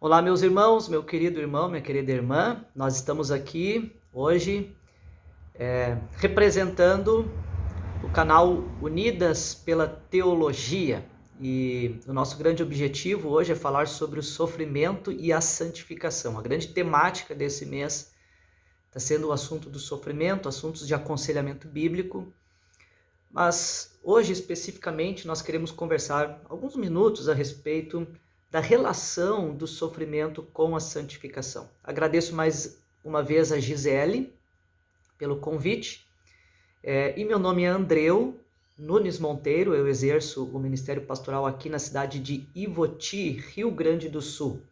Olá, meus irmãos, meu querido irmão, minha querida irmã. Nós estamos aqui hoje representando o canal Unidas pela Teologia. E o nosso grande objetivo hoje é falar sobre o sofrimento e a santificação. A grande temática desse mês está sendo o assunto do sofrimento, assuntos de aconselhamento bíblico. Mas hoje, especificamente, nós queremos conversar alguns minutos a respeito da relação do sofrimento com a santificação. Agradeço mais uma vez a Gisele pelo convite. E meu nome é Andreu Nunes Monteiro, eu exerço o Ministério Pastoral aqui na cidade de Ivoti, Rio Grande do Sul,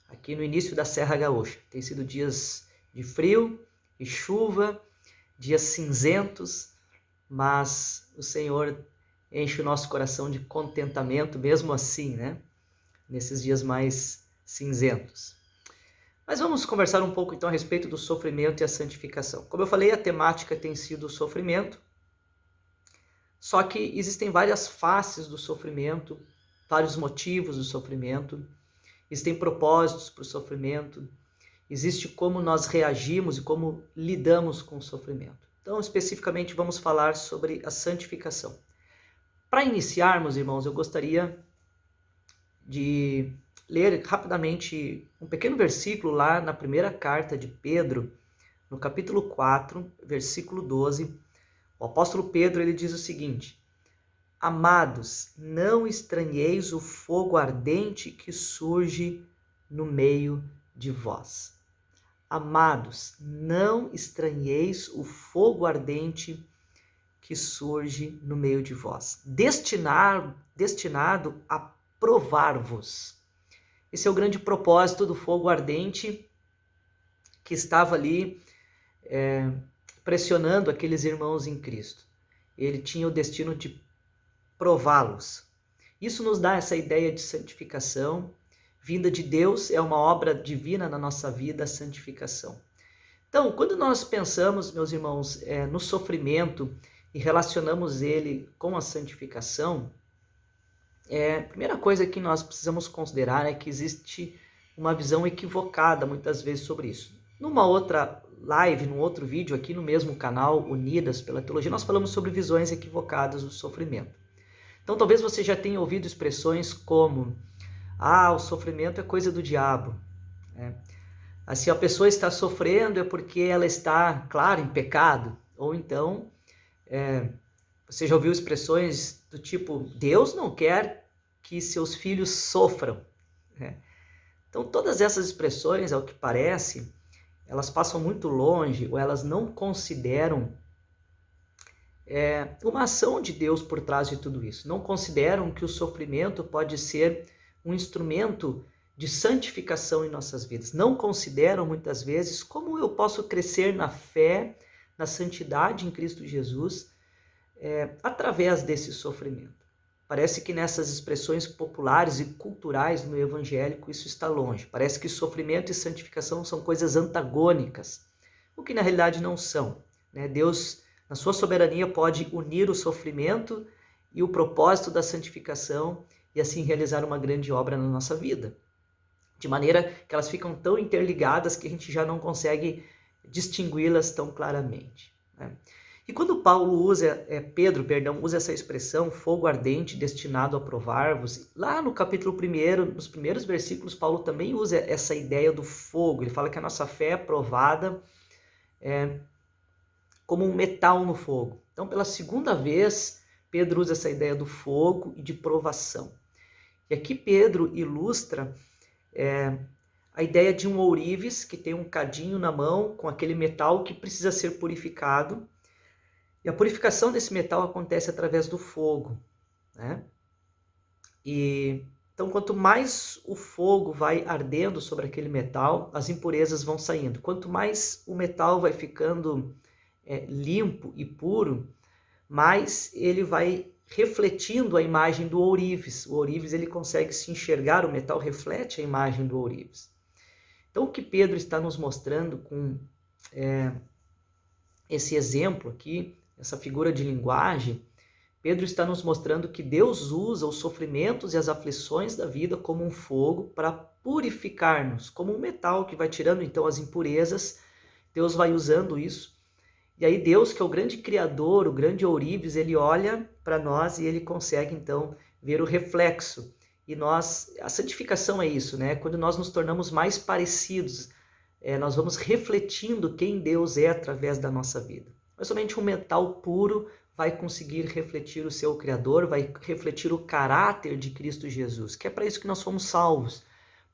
aqui no início da Serra Gaúcha. Tem sido dias de frio e chuva, dias cinzentos, mas o Senhor enche o nosso coração de contentamento mesmo assim, né? Nesses dias mais cinzentos. Mas vamos conversar um pouco então a respeito do sofrimento e a santificação. Como eu falei, a temática tem sido o sofrimento, só que existem várias faces do sofrimento, vários motivos do sofrimento, existem propósitos para o sofrimento, existe como nós reagimos e como lidamos com o sofrimento. Então, especificamente, vamos falar sobre a santificação. Para iniciarmos, irmãos, eu gostaria de ler rapidamente um pequeno versículo lá na primeira carta de Pedro, no capítulo 4, versículo 12. O apóstolo Pedro ele diz o seguinte: Amados, não estranheis o fogo ardente que surge no meio de vós. Amados, não estranheis o fogo ardente que surge no meio de vós, destinado a provar-vos. Esse é o grande propósito do fogo ardente que estava ali pressionando aqueles irmãos em Cristo. Ele tinha o destino de prová-los. Isso nos dá essa ideia de santificação. Vinda de Deus, é uma obra divina na nossa vida, a santificação. Então, quando nós pensamos, meus irmãos, no sofrimento e relacionamos ele com a santificação, a primeira coisa que nós precisamos considerar é que existe uma visão equivocada muitas vezes sobre isso. Numa outra live, num outro vídeo aqui no mesmo canal, Unidas pela Teologia, nós falamos sobre visões equivocadas do sofrimento. Então, talvez você já tenha ouvido expressões como o sofrimento é coisa do diabo. Se a pessoa está sofrendo é porque ela está, claro, em pecado. Ou então, você já ouviu expressões do tipo, Deus não quer que seus filhos sofram. Então, todas essas expressões, ao que parece, elas passam muito longe ou elas não consideram uma ação de Deus por trás de tudo isso. Não consideram que o sofrimento pode ser um instrumento de santificação em nossas vidas. Não consideram muitas vezes como eu posso crescer na fé, na santidade em Cristo Jesus, através desse sofrimento. Parece que nessas expressões populares e culturais no evangélico isso está longe. Parece que sofrimento e santificação são coisas antagônicas, o que na realidade não são. Deus, na sua soberania, pode unir o sofrimento e o propósito da santificação e assim realizar uma grande obra na nossa vida. De maneira que elas ficam tão interligadas que a gente já não consegue distingui-las tão claramente. E quando Pedro usa essa expressão, fogo ardente destinado a provar-vos, lá no capítulo 1, nos primeiros versículos, Paulo também usa essa ideia do fogo. Ele fala que a nossa fé é provada como um metal no fogo. Então, pela segunda vez, Pedro usa essa ideia do fogo e de provação. E aqui Pedro ilustra a ideia de um ourives que tem um cadinho na mão com aquele metal que precisa ser purificado. E a purificação desse metal acontece através do fogo. Então, quanto mais o fogo vai ardendo sobre aquele metal, as impurezas vão saindo. Quanto mais o metal vai ficando limpo e puro, mais ele vai refletindo a imagem do ourives. O ourives ele consegue se enxergar, o metal reflete a imagem do ourives. Então, o que Pedro está nos mostrando com esse exemplo aqui, essa figura de linguagem, Pedro está nos mostrando que Deus usa os sofrimentos e as aflições da vida como um fogo para purificar-nos, como um metal que vai tirando então as impurezas. Deus vai usando isso. E aí Deus, que é o grande criador, o grande ourives, ele olha para nós e ele consegue então ver o reflexo. E nós, a santificação é isso, né? Quando nós nos tornamos mais parecidos, nós vamos refletindo quem Deus é através da nossa vida. Mas somente um metal puro vai conseguir refletir o seu Criador, vai refletir o caráter de Cristo Jesus, que é para isso que nós fomos salvos,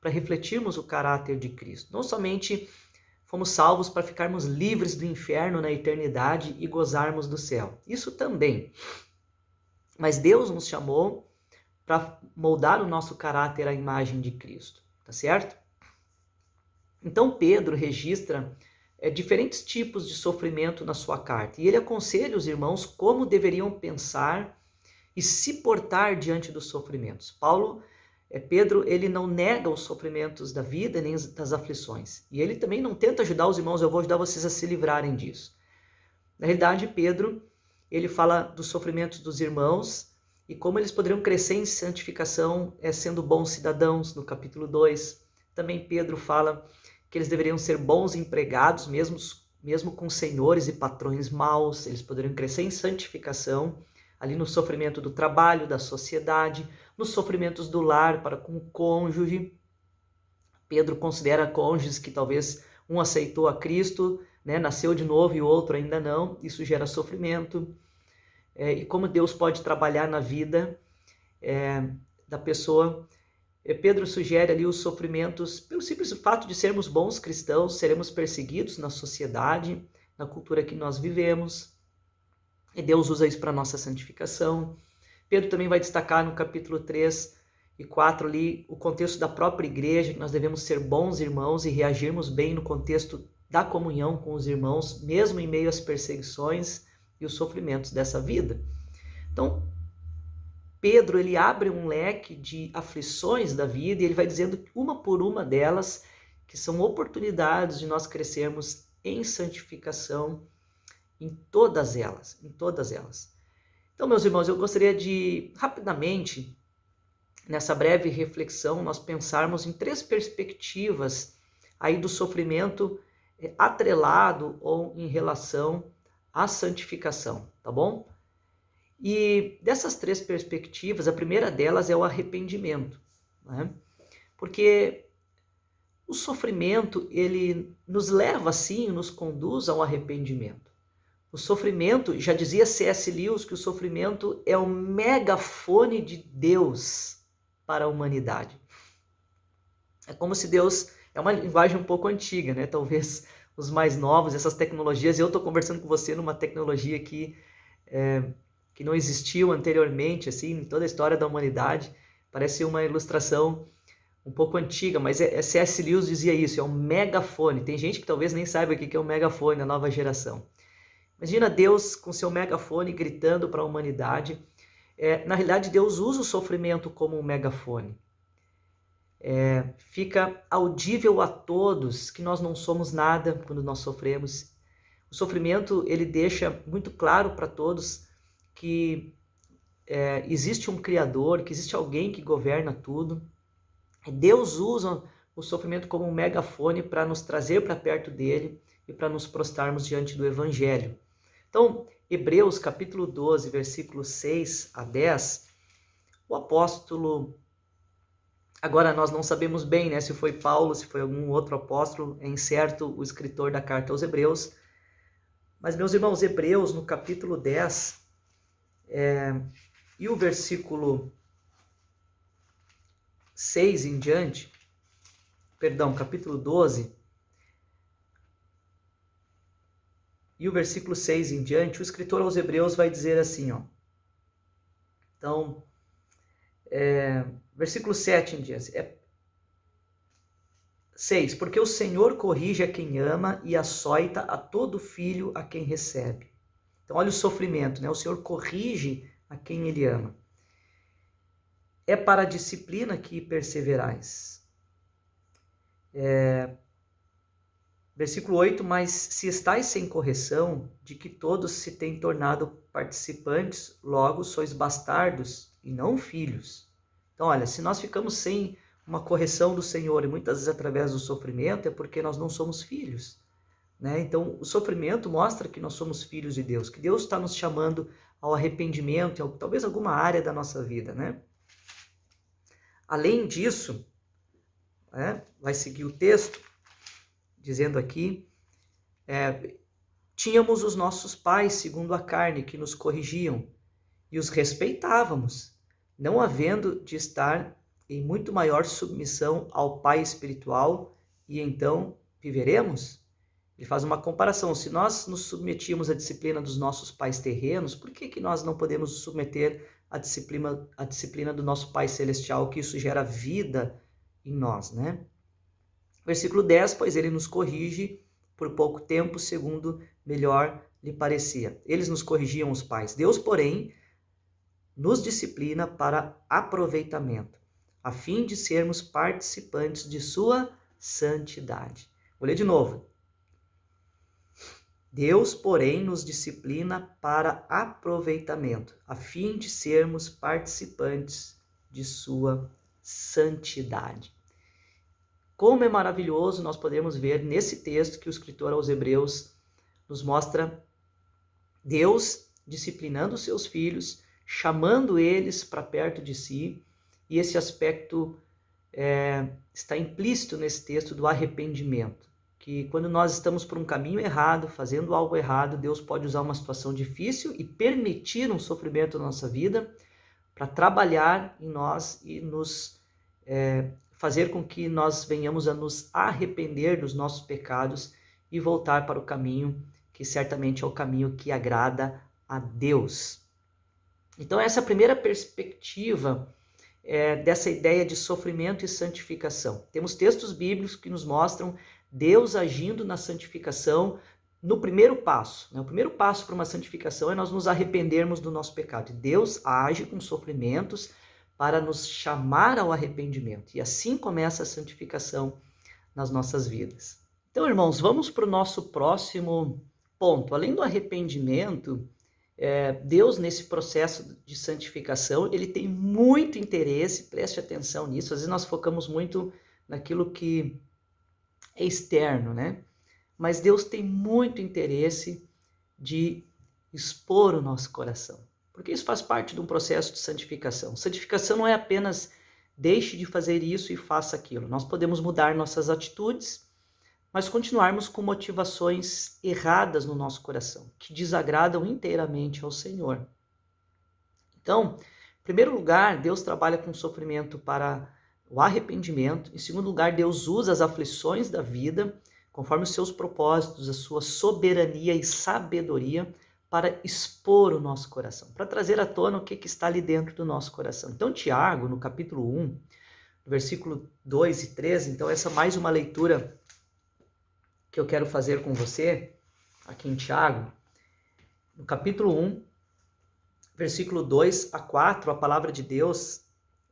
para refletirmos o caráter de Cristo. Não somente fomos salvos para ficarmos livres do inferno na eternidade e gozarmos do céu. Isso também. Mas Deus nos chamou para moldar o nosso caráter à imagem de Cristo, tá certo? Então Pedro registra diferentes tipos de sofrimento na sua carta. E ele aconselha os irmãos como deveriam pensar e se portar diante dos sofrimentos. Pedro, ele não nega os sofrimentos da vida nem das aflições. E ele também não tenta ajudar os irmãos, eu vou ajudar vocês a se livrarem disso. Na realidade, Pedro, ele fala dos sofrimentos dos irmãos e como eles poderiam crescer em santificação sendo bons cidadãos, no capítulo 2. Também Pedro fala que eles deveriam ser bons empregados, mesmo com senhores e patrões maus. Eles poderiam crescer em santificação, ali no sofrimento do trabalho, da sociedade, nos sofrimentos do lar para com o cônjuge. Pedro considera cônjuges que talvez um aceitou a Cristo, né, nasceu de novo e o outro ainda não. Isso gera sofrimento. E como Deus pode trabalhar na vida da pessoa. Pedro sugere ali os sofrimentos pelo simples fato de sermos bons cristãos, seremos perseguidos na sociedade, na cultura que nós vivemos, e Deus usa isso para a nossa santificação. Pedro também vai destacar no capítulo 3 e 4 ali o contexto da própria igreja, que nós devemos ser bons irmãos e reagirmos bem no contexto da comunhão com os irmãos, mesmo em meio às perseguições e os sofrimentos dessa vida. Então, Pedro, ele abre um leque de aflições da vida e ele vai dizendo uma por uma delas que são oportunidades de nós crescermos em santificação em todas elas, Então, meus irmãos, eu gostaria de, rapidamente, nessa breve reflexão, nós pensarmos em 3 perspectivas aí do sofrimento atrelado ou em relação à santificação, tá bom? E dessas 3 perspectivas, a primeira delas é o arrependimento, né? Porque o sofrimento, ele nos leva, sim, nos conduz ao arrependimento. O sofrimento, já dizia C.S. Lewis, que o sofrimento é o megafone de Deus para a humanidade. É como se Deus, é uma linguagem um pouco antiga, né? Talvez os mais novos, essas tecnologias, eu estou conversando com você numa tecnologia que não existiu anteriormente, assim, em toda a história da humanidade. Parece uma ilustração um pouco antiga, mas C.S. Lewis dizia isso, é um megafone. Tem gente que talvez nem saiba o que é um megafone, a nova geração. Imagina Deus com seu megafone gritando para a humanidade. Na realidade, Deus usa o sofrimento como um megafone. Fica audível a todos que nós não somos nada quando nós sofremos. O sofrimento, ele deixa muito claro para todos que existe um Criador, que existe alguém que governa tudo. Deus usa o sofrimento como um megafone para nos trazer para perto dele e para nos prostrarmos diante do Evangelho. Então, Hebreus capítulo 12, versículos 6 a 10, o apóstolo, agora nós não sabemos bem, né, se foi Paulo, se foi algum outro apóstolo, é incerto o escritor da carta aos Hebreus, mas meus irmãos, Hebreus no capítulo 10, e o versículo 6 em diante, capítulo 12, e o versículo 6 em diante, o escritor aos Hebreus vai dizer assim, ó. Então, versículo 7 em diante, 6, porque o Senhor corrige a quem ama e açoita a todo filho a quem recebe. Então, olha o sofrimento, né? O Senhor corrige a quem Ele ama. É para a disciplina que perseverais. Versículo 8, mas se estáis sem correção, de que todos se têm tornado participantes, logo sois bastardos e não filhos. Então, olha, se nós ficamos sem uma correção do Senhor, e muitas vezes através do sofrimento, é porque nós não somos filhos, né? Então, o sofrimento mostra que nós somos filhos de Deus, que Deus está nos chamando ao arrependimento, em talvez alguma área da nossa vida, né? Além disso, vai seguir o texto, dizendo aqui, tínhamos os nossos pais, segundo a carne, que nos corrigiam, e os respeitávamos, não havendo de estar em muito maior submissão ao Pai espiritual, e então viveremos? Ele faz uma comparação. Se nós nos submetíamos à disciplina dos nossos pais terrenos, por que nós não podemos nos submeter à disciplina do nosso Pai celestial, que isso gera vida em nós, né? Versículo 10, pois ele nos corrige por pouco tempo, segundo melhor lhe parecia. Eles nos corrigiam, os pais. Deus, porém, nos disciplina para aproveitamento, a fim de sermos participantes de sua santidade. Vou ler de novo. Deus, porém, nos disciplina para aproveitamento, a fim de sermos participantes de sua santidade. Como é maravilhoso nós podemos ver nesse texto que o escritor aos Hebreus nos mostra Deus disciplinando os seus filhos, chamando eles para perto de si, e esse aspecto está implícito nesse texto do arrependimento, que quando nós estamos por um caminho errado, fazendo algo errado, Deus pode usar uma situação difícil e permitir um sofrimento na nossa vida para trabalhar em nós e nos fazer com que nós venhamos a nos arrepender dos nossos pecados e voltar para o caminho que certamente é o caminho que agrada a Deus. Então essa é a primeira perspectiva dessa ideia de sofrimento e santificação. Temos textos bíblicos que nos mostram Deus agindo na santificação no primeiro passo. Né? O primeiro passo para uma santificação é nós nos arrependermos do nosso pecado. Deus age com sofrimentos para nos chamar ao arrependimento. E assim começa a santificação nas nossas vidas. Então, irmãos, vamos para o nosso próximo ponto. Além do arrependimento, Deus, nesse processo de santificação, ele tem muito interesse, preste atenção nisso. Às vezes nós focamos muito naquilo que é externo, né? Mas Deus tem muito interesse de expor o nosso coração. Porque isso faz parte de um processo de santificação. Santificação não é apenas deixe de fazer isso e faça aquilo. Nós podemos mudar nossas atitudes, mas continuarmos com motivações erradas no nosso coração, que desagradam inteiramente ao Senhor. Então, em primeiro lugar, Deus trabalha com sofrimento para o arrependimento. Em segundo lugar, Deus usa as aflições da vida, conforme os seus propósitos, a sua soberania e sabedoria, para expor o nosso coração, para trazer à tona o que está ali dentro do nosso coração. Então, Tiago, no capítulo 1, versículo 2 e 13, então essa é mais uma leitura que eu quero fazer com você, aqui em Tiago. No capítulo 1, versículo 2 a 4, a palavra de Deus,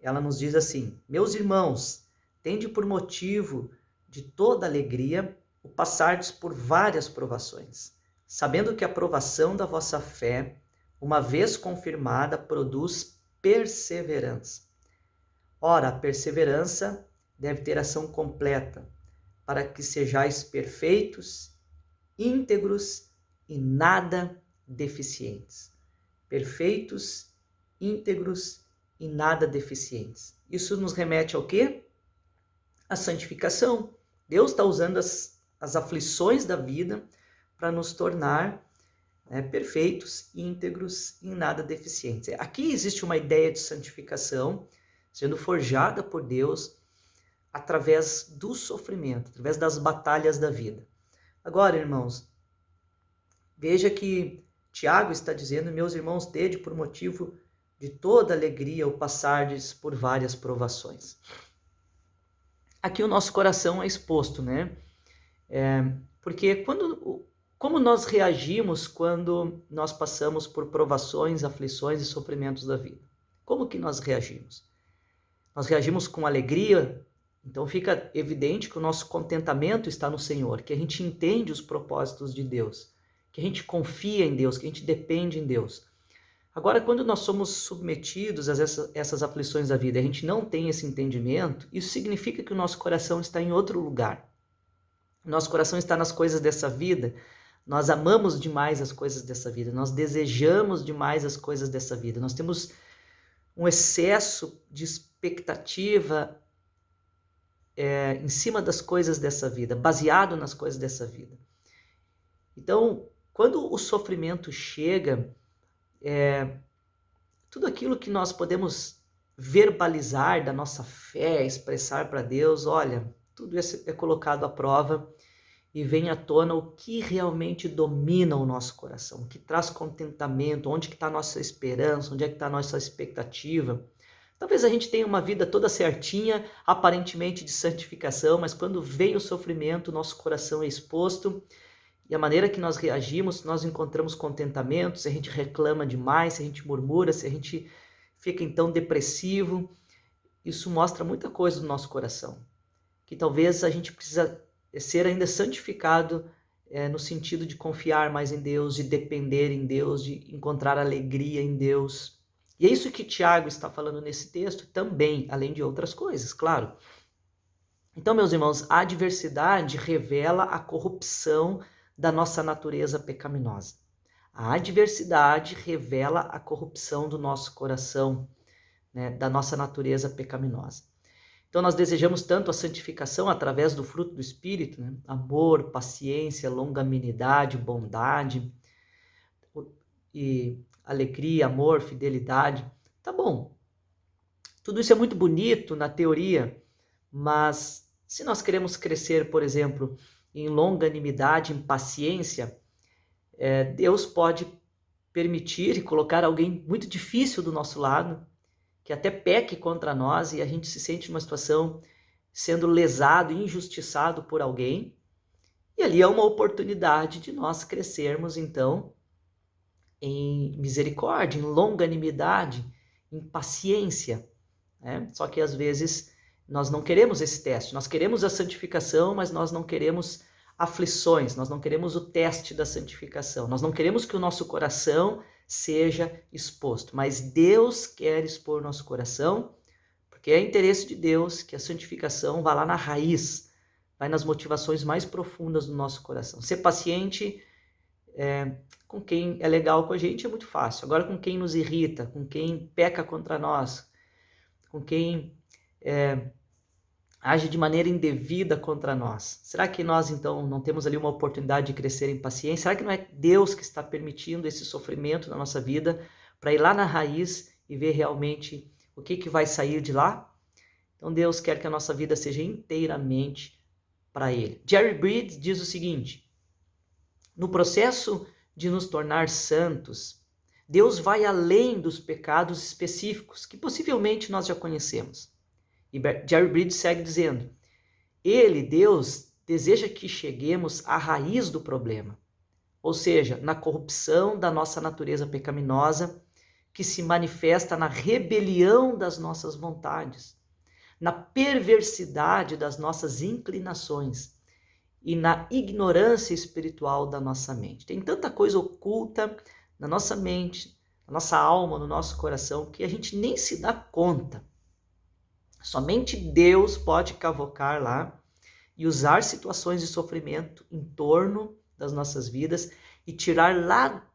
ela nos diz assim: meus irmãos, tende por motivo de toda alegria o passardes por várias provações, sabendo que a provação da vossa fé, uma vez confirmada, produz perseverança. Ora, a perseverança deve ter ação completa, para que sejais perfeitos, íntegros e nada deficientes. Perfeitos, íntegros e nada deficientes. Isso nos remete ao quê? A santificação. Deus está usando as aflições da vida para nos tornar perfeitos, íntegros e nada deficientes. Aqui existe uma ideia de santificação sendo forjada por Deus através do sofrimento, através das batalhas da vida. Agora, irmãos, veja que Tiago está dizendo: meus irmãos, tede por motivo de toda alegria o passardes por várias provações. Aqui o nosso coração é exposto, né? Porque como nós reagimos quando nós passamos por provações, aflições e sofrimentos da vida? Como que nós reagimos? Nós reagimos com alegria Então fica evidente que o nosso contentamento está no Senhor, que a gente entende os propósitos de Deus, que a gente confia em Deus, que a gente depende em Deus. Agora, quando nós somos submetidos a essas aflições da vida, a gente não tem esse entendimento, isso significa que o nosso coração está em outro lugar. O nosso coração está nas coisas dessa vida, nós amamos demais as coisas dessa vida, nós desejamos demais as coisas dessa vida, nós temos um excesso de expectativa em cima das coisas dessa vida, baseado nas coisas dessa vida. Então, quando o sofrimento chega, tudo aquilo que nós podemos verbalizar da nossa fé, expressar para Deus, olha, tudo isso é colocado à prova e vem à tona o que realmente domina o nosso coração, o que traz contentamento, onde que está a nossa esperança, onde é que está a nossa expectativa. Talvez a gente tenha uma vida toda certinha, aparentemente de santificação, mas quando vem o sofrimento, nosso coração é exposto e a maneira que nós reagimos, nós encontramos contentamento, se a gente reclama demais, se a gente murmura, se a gente fica então depressivo, isso mostra muita coisa do nosso coração, que talvez a gente precisa ser ainda santificado no sentido de confiar mais em Deus, de depender em Deus, de encontrar alegria em Deus. E é isso que Tiago está falando nesse texto também, além de outras coisas, claro. Então, meus irmãos, a adversidade revela a corrupção da nossa natureza pecaminosa. A adversidade revela a corrupção do nosso coração, né, da nossa natureza pecaminosa. Então nós desejamos tanto a santificação através do fruto do Espírito, né? Amor, paciência, longanimidade, bondade, e alegria, amor, fidelidade. Tá bom, tudo isso é muito bonito na teoria, mas se nós queremos crescer, por exemplo, em longanimidade, em paciência, Deus pode permitir e colocar alguém muito difícil do nosso lado, que até peque contra nós e a gente se sente numa situação sendo lesado, injustiçado por alguém. E ali é uma oportunidade de nós crescermos, então, em misericórdia, em longanimidade, em paciência, né? Só que às vezes nós não queremos esse teste, nós queremos a santificação, mas nós não queremos aflições, nós não queremos o teste da santificação, nós não queremos que o nosso coração seja exposto, mas Deus quer expor nosso coração, porque é interesse de Deus que a santificação vá lá na raiz, vai nas motivações mais profundas do nosso coração. Ser paciente com quem é legal com a gente é muito fácil, agora com quem nos irrita, com quem peca contra nós, com quem age de maneira indevida contra nós. Será que nós, então, não temos ali uma oportunidade de crescer em paciência? Será que não é Deus que está permitindo esse sofrimento na nossa vida para ir lá na raiz e ver realmente o que vai sair de lá? Então, Deus quer que a nossa vida seja inteiramente para Ele. Jerry Bridges diz o seguinte: no processo de nos tornar santos, Deus vai além dos pecados específicos que possivelmente nós já conhecemos. E Jerry Bridges segue dizendo: Ele, Deus, deseja que cheguemos à raiz do problema, ou seja, na corrupção da nossa natureza pecaminosa, que se manifesta na rebelião das nossas vontades, na perversidade das nossas inclinações e na ignorância espiritual da nossa mente. Tem tanta coisa oculta na nossa mente, na nossa alma, no nosso coração, que a gente nem se dá conta. Somente Deus pode cavocar lá e usar situações de sofrimento em torno das nossas vidas e tirar lá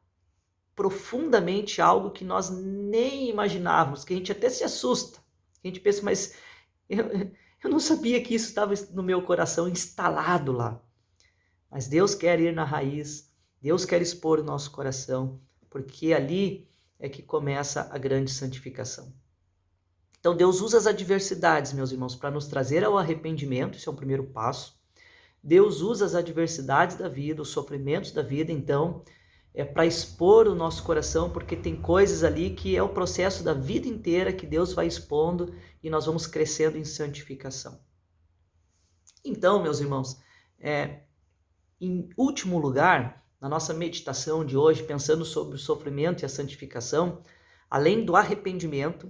profundamente algo que nós nem imaginávamos, que a gente até se assusta. A gente pensa, mas eu não sabia que isso estava no meu coração instalado lá. Mas Deus quer ir na raiz, Deus quer expor o nosso coração, porque ali é que começa a grande santificação. Então Deus usa as adversidades, meus irmãos, para nos trazer ao arrependimento, isso é o primeiro passo. Deus usa as adversidades da vida, os sofrimentos da vida, então, para expor o nosso coração, porque tem coisas ali que é o processo da vida inteira que Deus vai expondo e nós vamos crescendo em santificação. Então, meus irmãos, em último lugar, na nossa meditação de hoje, pensando sobre o sofrimento e a santificação, além do arrependimento,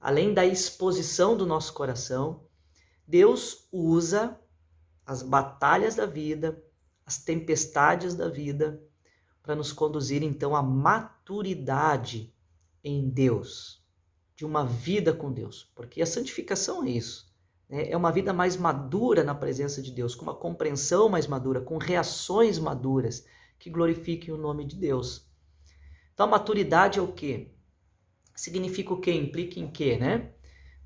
além da exposição do nosso coração, Deus usa as batalhas da vida, as tempestades da vida, para nos conduzir então à maturidade em Deus, de uma vida com Deus, porque a santificação é isso, né? É uma vida mais madura na presença de Deus, com uma compreensão mais madura, com reações maduras que glorifiquem o nome de Deus. Então a maturidade é o quê? Significa o quê? Implica em quê, né?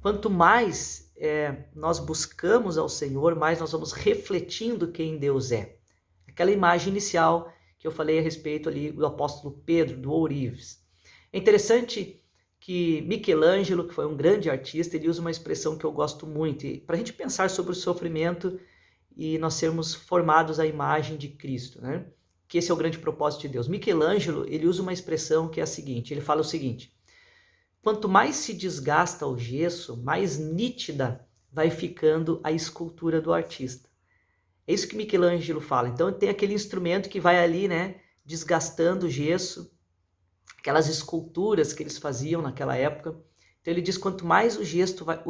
Quanto mais nós buscamos ao Senhor, mais nós vamos refletindo quem Deus é. Aquela imagem inicial que eu falei a respeito ali do apóstolo Pedro, do ourives. É interessante que Michelangelo, que foi um grande artista, ele usa uma expressão que eu gosto muito, para a gente pensar sobre o sofrimento e nós sermos formados à imagem de Cristo, né? Que esse é o grande propósito de Deus. Michelangelo, ele usa uma expressão que é a seguinte, ele fala o seguinte: quanto mais se desgasta o gesso, mais nítida vai ficando a escultura do artista. É isso que Michelangelo fala. Então tem aquele instrumento que vai ali, né, desgastando o gesso, aquelas esculturas que eles faziam naquela época. Então ele diz, quanto mais o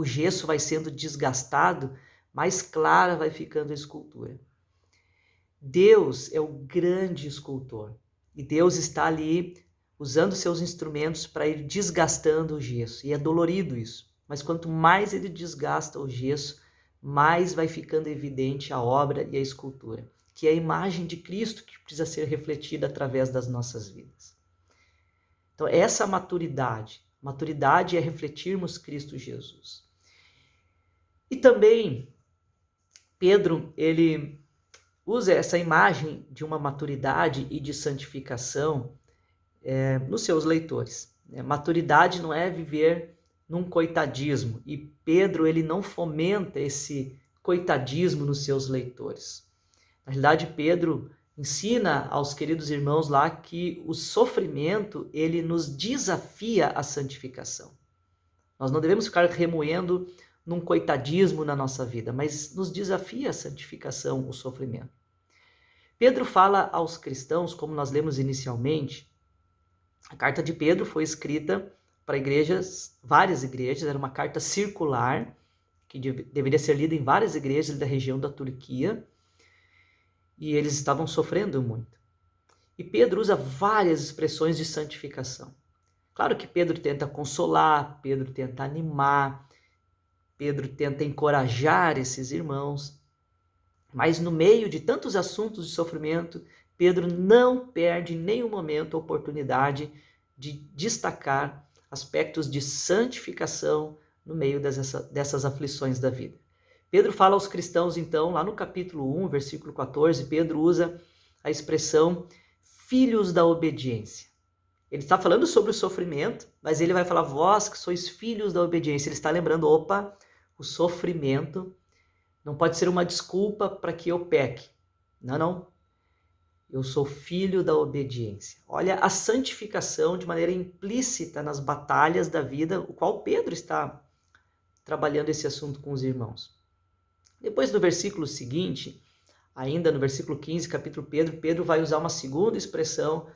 gesso vai sendo desgastado, mais clara vai ficando a escultura. Deus é o grande escultor. E Deus está ali usando seus instrumentos para ir desgastando o gesso. E é dolorido isso. Mas quanto mais ele desgasta o gesso, mais vai ficando evidente a obra e a escultura, que é a imagem de Cristo que precisa ser refletida através das nossas vidas. Então, essa maturidade é refletirmos Cristo Jesus. E também, Pedro, ele usa essa imagem de uma maturidade e de santificação nos seus leitores. Maturidade não é viver num coitadismo, e Pedro ele não fomenta esse coitadismo nos seus leitores. Na realidade, Pedro ensina aos queridos irmãos lá que o sofrimento ele nos desafia à santificação. Nós não devemos ficar remoendo num coitadismo na nossa vida, mas nos desafia a santificação, o sofrimento. Pedro fala aos cristãos, como nós lemos inicialmente, a carta de Pedro foi escrita para igrejas, várias igrejas, era uma carta circular, que deveria ser lida em várias igrejas da região da Turquia, e eles estavam sofrendo muito. E Pedro usa várias expressões de santificação. Claro que Pedro tenta consolar, Pedro tenta animar, Pedro tenta encorajar esses irmãos, mas no meio de tantos assuntos de sofrimento, Pedro não perde em nenhum momento a oportunidade de destacar aspectos de santificação no meio dessas aflições da vida. Pedro fala aos cristãos, então, lá no capítulo 1, versículo 14, Pedro usa a expressão filhos da obediência. Ele está falando sobre o sofrimento, mas ele vai falar, vós que sois filhos da obediência. Ele está lembrando, o sofrimento não pode ser uma desculpa para que eu peque. Não. Eu sou filho da obediência. Olha a santificação de maneira implícita nas batalhas da vida, o qual Pedro está trabalhando esse assunto com os irmãos. Depois no versículo seguinte, ainda no versículo 15, capítulo Pedro vai usar uma segunda expressão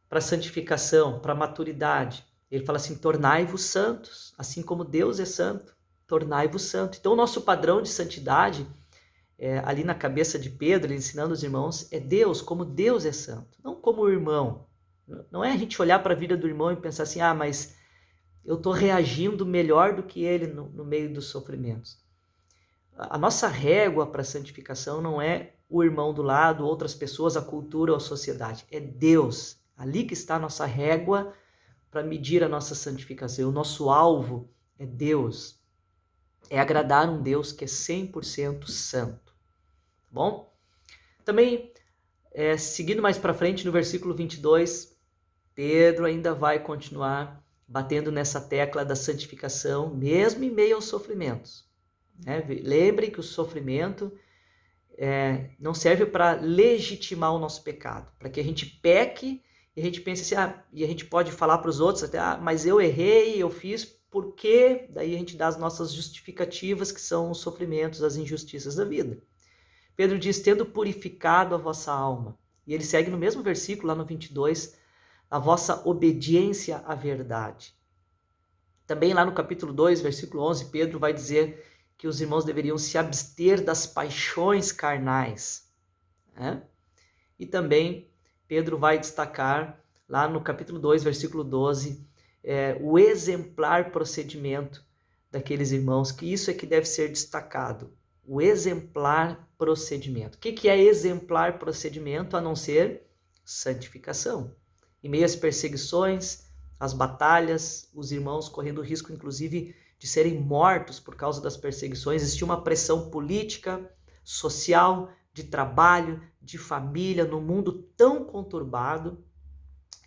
para santificação, para maturidade. Ele fala assim, tornai-vos santos, assim como Deus é santo, tornai-vos santos. Então o nosso padrão de santidade ali na cabeça de Pedro, ensinando os irmãos, é Deus, como Deus é santo, não como o irmão. Não é a gente olhar para a vida do irmão e pensar assim, mas eu estou reagindo melhor do que ele no meio dos sofrimentos. A nossa régua para a santificação não é o irmão do lado, outras pessoas, a cultura ou a sociedade. É Deus. Ali que está a nossa régua para medir a nossa santificação. O nosso alvo é Deus. É agradar um Deus que é 100% santo. Bom? Também, seguindo mais para frente, no versículo 22, Pedro ainda vai continuar batendo nessa tecla da santificação, mesmo em meio aos sofrimentos. Lembre que o sofrimento não serve para legitimar o nosso pecado, para que a gente peque e a gente pense assim, e a gente pode falar para os outros até, mas eu errei, eu fiz, porque daí a gente dá as nossas justificativas, que são os sofrimentos, as injustiças da vida. Pedro diz, tendo purificado a vossa alma. E ele segue no mesmo versículo, lá no 22, a vossa obediência à verdade. Também lá no capítulo 2, versículo 11, Pedro vai dizer que os irmãos deveriam se abster das paixões carnais, né? E também Pedro vai destacar lá no capítulo 2, versículo 12, o exemplar procedimento daqueles irmãos, que isso é que deve ser destacado, o exemplar procedimento. O que é exemplar procedimento a não ser santificação? Em meio às perseguições, às batalhas, os irmãos correndo o risco, inclusive, de serem mortos por causa das perseguições, existia uma pressão política, social, de trabalho, de família, num mundo tão conturbado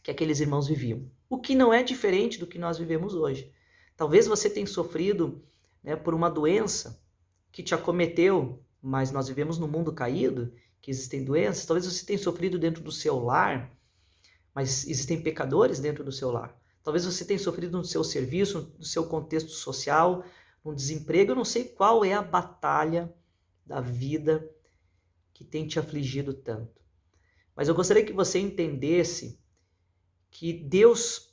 que aqueles irmãos viviam. O que não é diferente do que nós vivemos hoje. Talvez você tenha sofrido, né, por uma doença que te acometeu, mas nós vivemos num mundo caído, que existem doenças. Talvez você tenha sofrido dentro do seu lar, mas existem pecadores dentro do seu lar. Talvez você tenha sofrido no seu serviço, no seu contexto social, no desemprego. Eu não sei qual é a batalha da vida que tem te afligido tanto. Mas eu gostaria que você entendesse que Deus,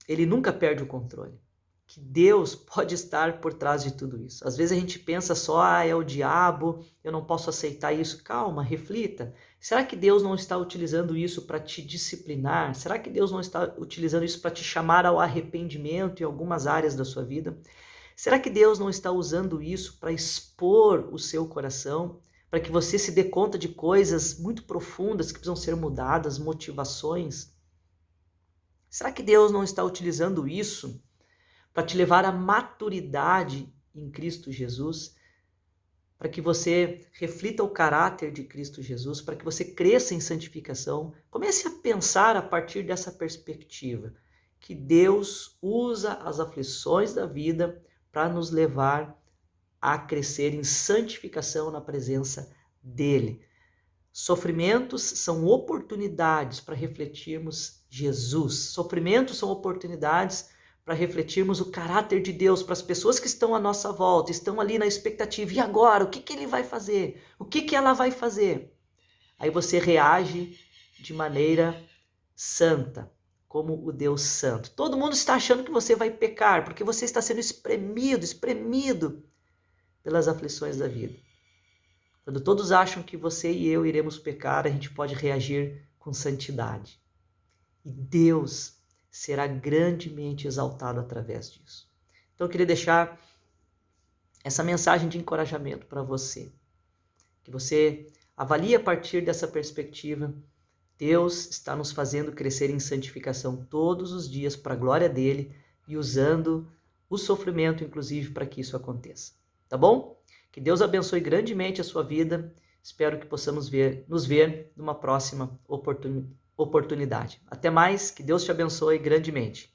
ele nunca perde o controle. Que Deus pode estar por trás de tudo isso. Às vezes a gente pensa só, é o diabo, eu não posso aceitar isso. Calma, reflita. Será que Deus não está utilizando isso para te disciplinar? Será que Deus não está utilizando isso para te chamar ao arrependimento em algumas áreas da sua vida? Será que Deus não está usando isso para expor o seu coração? Para que você se dê conta de coisas muito profundas que precisam ser mudadas, motivações? Será que Deus não está utilizando isso para te levar à maturidade em Cristo Jesus, para que você reflita o caráter de Cristo Jesus, para que você cresça em santificação? Comece a pensar a partir dessa perspectiva, que Deus usa as aflições da vida para nos levar a crescer em santificação na presença dele. Sofrimentos são oportunidades para refletirmos Jesus. Sofrimentos são oportunidades para refletirmos o caráter de Deus para as pessoas que estão à nossa volta, estão ali na expectativa. E agora? O que ele vai fazer? O que ela vai fazer? Aí você reage de maneira santa, como o Deus santo. Todo mundo está achando que você vai pecar, porque você está sendo espremido pelas aflições da vida. Quando todos acham que você e eu iremos pecar, a gente pode reagir com santidade. E Deus será grandemente exaltado através disso. Então eu queria deixar essa mensagem de encorajamento para você. Que você avalie a partir dessa perspectiva. Deus está nos fazendo crescer em santificação todos os dias para a glória dele e usando o sofrimento, inclusive, para que isso aconteça. Tá bom? Que Deus abençoe grandemente a sua vida. Espero que possamos nos ver numa próxima oportunidade. Até mais, que Deus te abençoe grandemente.